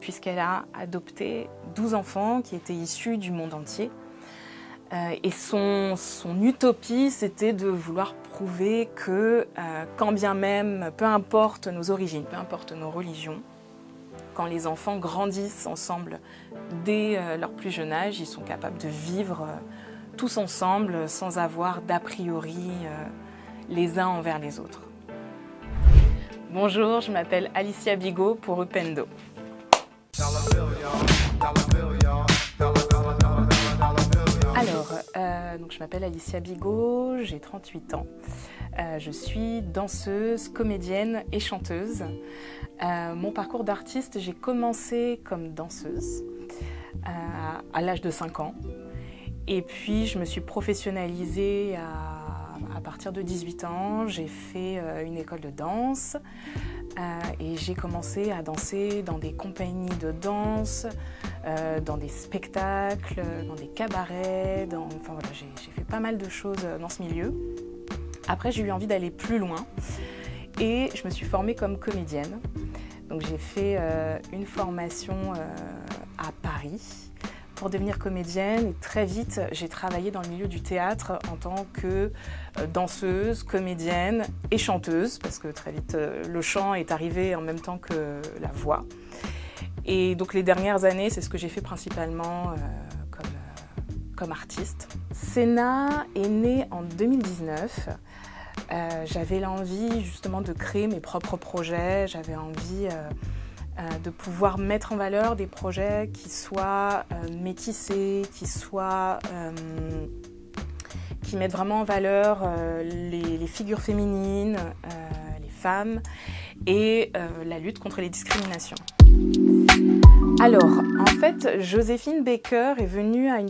puisqu'elle a adopté 12 enfants qui étaient issus du monde entier. Et son utopie, c'était de vouloir prouver que, quand bien même, peu importe nos origines, peu importe nos religions, quand les enfants grandissent ensemble dès leur plus jeune âge, ils sont capables de vivre tous ensemble sans avoir d'a priori les uns envers les autres. Bonjour, je m'appelle Alicia Bigot pour Upendo. Alors, donc je m'appelle Alicia Bigot, j'ai 38 ans. Je suis danseuse, comédienne et chanteuse. Mon parcours d'artiste, j'ai commencé comme danseuse à l'âge de 5 ans. Et puis, je me suis professionnalisée à partir de 18 ans. J'ai fait une école de danse et j'ai commencé à danser dans des compagnies de danse, dans des spectacles, dans des cabarets. Enfin, voilà, j'ai fait pas mal de choses dans ce milieu. Après, j'ai eu envie d'aller plus loin et je me suis formée comme comédienne. Donc, j'ai fait une formation à Paris pour devenir comédienne et très vite j'ai travaillé dans le milieu du théâtre en tant que danseuse, comédienne et chanteuse parce que très vite le chant est arrivé en même temps que la voix. Et donc les dernières années, c'est ce que j'ai fait principalement comme artiste. Sénat est né en 2019. J'avais l'envie justement de créer mes propres projets, j'avais envie de pouvoir mettre en valeur des projets qui soient métissés, qui mettent vraiment en valeur les figures féminines, les femmes et la lutte contre les discriminations. Alors, en fait, Joséphine Baker est venue à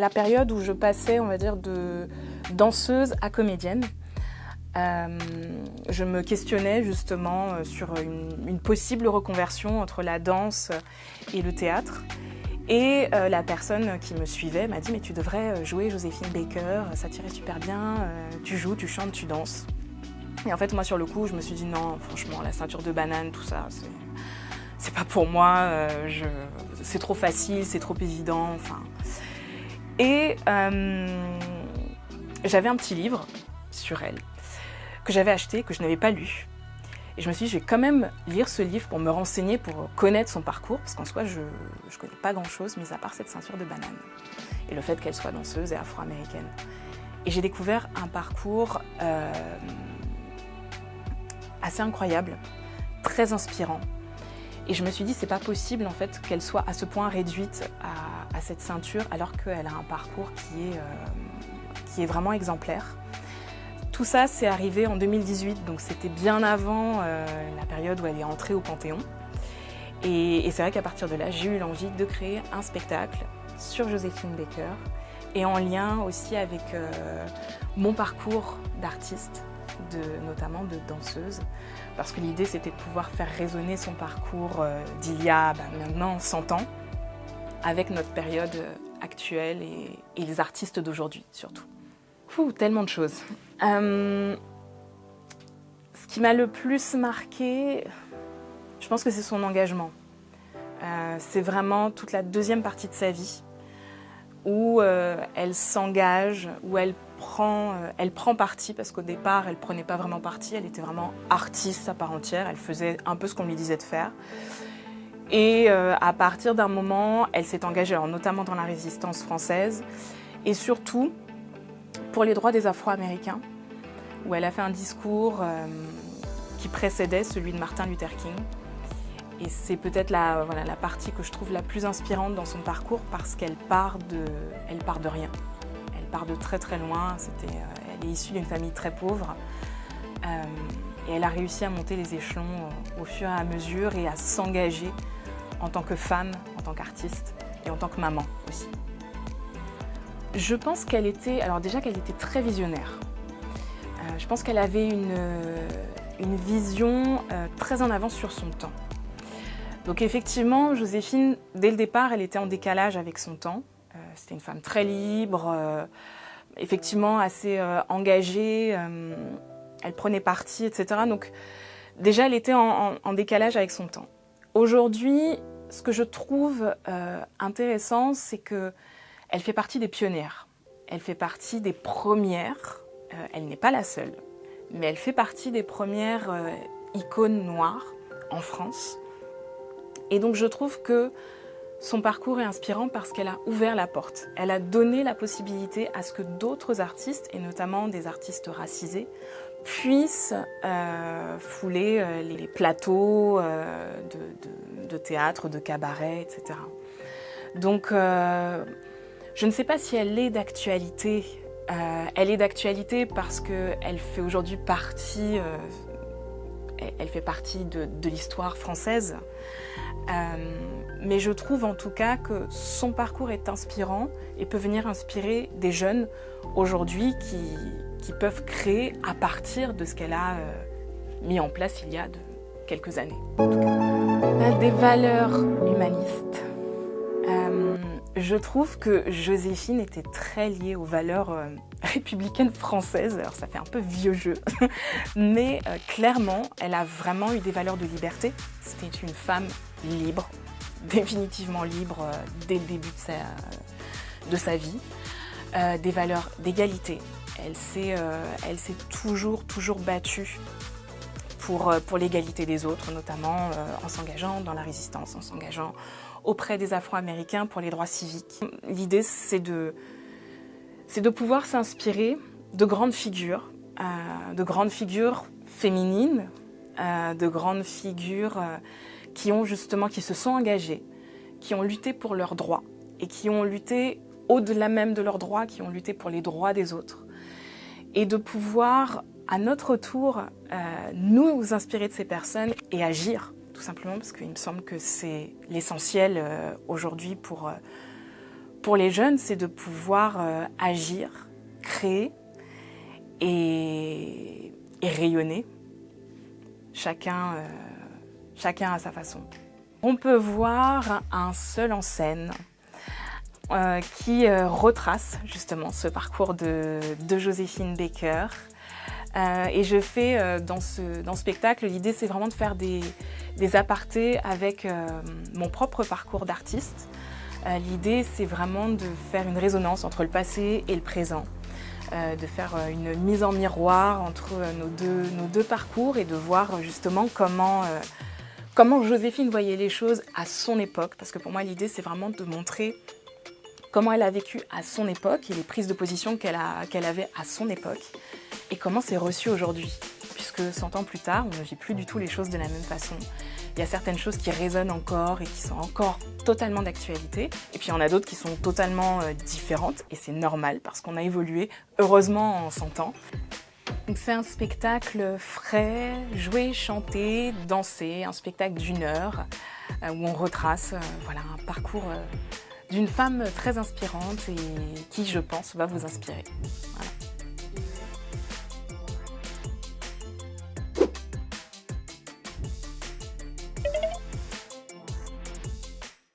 la période où je passais, on va dire, de danseuse à comédienne. Je me questionnais justement sur une possible reconversion entre la danse et le théâtre. Et la personne qui me suivait m'a dit « Mais tu devrais jouer Joséphine Baker, ça t'irait super bien, tu joues, tu chantes, tu danses. » Et en fait, moi, sur le coup, je me suis dit « Non, franchement, la ceinture de banane, tout ça, c'est pas pour moi, c'est trop facile, c'est trop évident. » Enfin. Et j'avais un petit livre sur elle que j'avais acheté, que je n'avais pas lu. Et je me suis dit, je vais quand même lire ce livre pour me renseigner, pour connaître son parcours, parce qu'en soi, je ne connais pas grand-chose, mis à part cette ceinture de banane. Et le fait qu'elle soit danseuse et afro-américaine. Et j'ai découvert un parcours assez incroyable, très inspirant. Et je me suis dit, c'est pas possible en fait qu'elle soit à ce point réduite à cette ceinture, alors qu'elle a un parcours qui est vraiment exemplaire. Tout ça, c'est arrivé en 2018, donc c'était bien avant la période où elle est entrée au Panthéon. Et c'est vrai qu'à partir de là, j'ai eu l'envie de créer un spectacle sur Joséphine Baker et en lien aussi avec mon parcours d'artiste, notamment de danseuse, parce que l'idée c'était de pouvoir faire résonner son parcours d'il y a maintenant 100 ans avec notre période actuelle et les artistes d'aujourd'hui surtout. Tellement de choses. Ce qui m'a le plus marqué, je pense que c'est son engagement. C'est vraiment toute la deuxième partie de sa vie où elle s'engage, où elle prend parti, parce qu'au départ, elle ne prenait pas vraiment parti, elle était vraiment artiste à part entière, elle faisait un peu ce qu'on lui disait de faire. Et à partir d'un moment, elle s'est engagée, alors, notamment dans la résistance française, et surtout pour les droits des Afro-Américains, où elle a fait un discours qui précédait celui de Martin Luther King. Et c'est peut-être la partie que je trouve la plus inspirante dans son parcours, parce qu'elle part de rien. Elle part de très très loin. Elle est issue d'une famille très pauvre. Et elle a réussi à monter les échelons au fur et à mesure et à s'engager en tant que femme, en tant qu'artiste et en tant que maman aussi. Je pense qu'elle était très visionnaire. Je pense qu'elle avait une vision très en avance sur son temps. Donc effectivement, Joséphine, dès le départ, elle était en décalage avec son temps. C'était une femme très libre, effectivement assez engagée, elle prenait parti, etc. Donc déjà, elle était en décalage avec son temps. Aujourd'hui, Ce que je trouve intéressant, c'est qu'elle fait partie des pionnières. Elle fait partie des premières. Elle n'est pas la seule, mais elle fait partie des premières icônes noires en France. Et donc je trouve que son parcours est inspirant parce qu'elle a ouvert la porte. Elle a donné la possibilité à ce que d'autres artistes, et notamment des artistes racisés, puissent fouler les plateaux de théâtre, de cabaret, etc. Donc je ne sais pas si elle est d'actualité. Elle est d'actualité parce qu'elle fait aujourd'hui partie, elle fait partie de l'histoire française. Mais je trouve en tout cas que son parcours est inspirant et peut venir inspirer des jeunes aujourd'hui qui peuvent créer à partir de ce qu'elle a mis en place il y a quelques années. En tout cas. Des valeurs humanistes. Je trouve que Joséphine était très liée aux valeurs républicaines françaises. Alors ça fait un peu vieux jeu, mais clairement, elle a vraiment eu des valeurs de liberté. C'était une femme libre, définitivement libre dès le début de sa vie. Des valeurs d'égalité. Elle s'est toujours battue pour l'égalité des autres, notamment en s'engageant dans la résistance, en s'engageant auprès des Afro-Américains pour les droits civiques. L'idée, c'est de pouvoir s'inspirer de grandes figures féminines, de grandes figures qui se sont engagées, qui ont lutté pour leurs droits et qui ont lutté au-delà même de leurs droits, qui ont lutté pour les droits des autres. Et de pouvoir, à notre tour, nous inspirer de ces personnes et agir, tout simplement, parce qu'il me semble que c'est l'essentiel aujourd'hui pour les jeunes, c'est de pouvoir agir, créer et rayonner, chacun à sa façon. On peut voir un seul en scène qui retrace justement ce parcours de Joséphine Baker. Et je fais dans ce spectacle, l'idée c'est vraiment de faire des apartés avec mon propre parcours d'artiste. L'idée c'est vraiment de faire une résonance entre le passé et le présent, de faire une mise en miroir entre nos deux parcours et de voir justement comment Joséphine voyait les choses à son époque, parce que pour moi l'idée c'est vraiment de montrer comment elle a vécu à son époque et les prises de position qu'elle avait à son époque et comment c'est reçu aujourd'hui. Puisque 100 ans plus tard, on ne vit plus du tout les choses de la même façon. Il y a certaines choses qui résonnent encore et qui sont encore totalement d'actualité. Et puis il y en a d'autres qui sont totalement différentes et c'est normal parce qu'on a évolué, heureusement, en 100 ans. Donc c'est un spectacle frais, joué, chanté, dansé, un spectacle d'1 heure où on retrace un parcours d'une femme très inspirante et qui, je pense, va vous inspirer. Voilà.